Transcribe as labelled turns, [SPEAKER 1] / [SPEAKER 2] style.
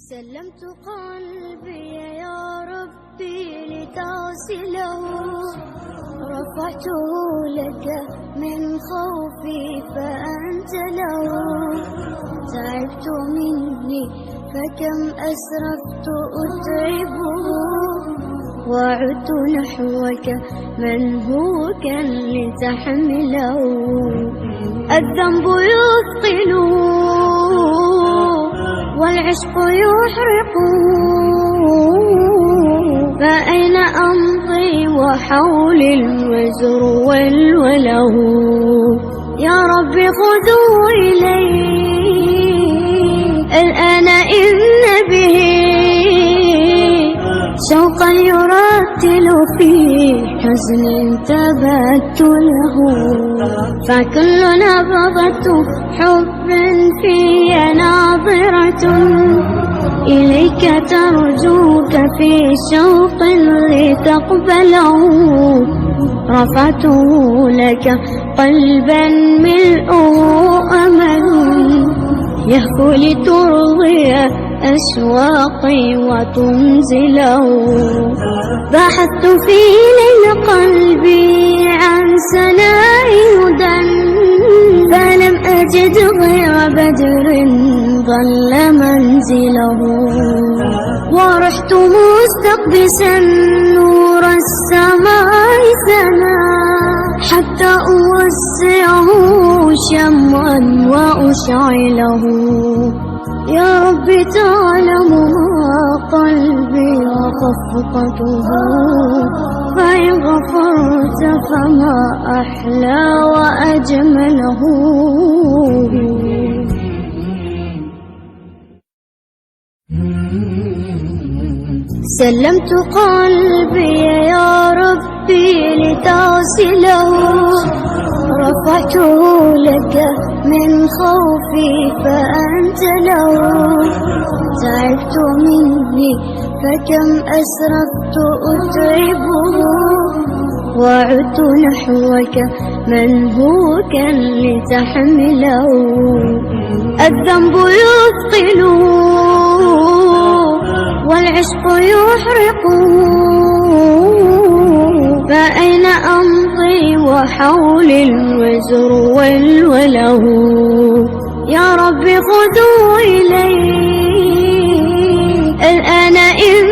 [SPEAKER 1] سلمت قلبي يا ربي لتصله، رفعته لك من خوفي فأنت له. تعبت مني فكم أسرفت أتعبه، وعدت نحوك منهوكا لتحمله. الذنب يثقل والعشق يحرق، فأين أمضي وحولي الوزر والوله. يا رب خذوا إلي الآن إن به شوقا يرتل في حزن تبت له. فكل نبضة حب في ناظرة إليك ترجوك في شوق لتقبله. رفعته لك قلبا ملؤه أمل يهفو لترضي أشواقي وتنزله. بحثت في ليل قلبي عن سناء هدى، فلم أجد غير بدر ظل منزله. ورحت مستقبسا نور السماء سنا، حتى أوسعه شمعا وأشعله. يا رب تعلم ما قلبي وخفقته، فإن غفرت فما أحلى وأجمله. سلمت قلبي يا ربي لتصله، رفعته لك من خوفي فأنت له. تعبت مني فكم أسرفت أتعبه، وعدت نحوك منهوكا لتحمله. الذنب يثقل والعشق يحرق، فأين أمضي وحولي الوزر والوله. يا رب خذوا إلي الآن إن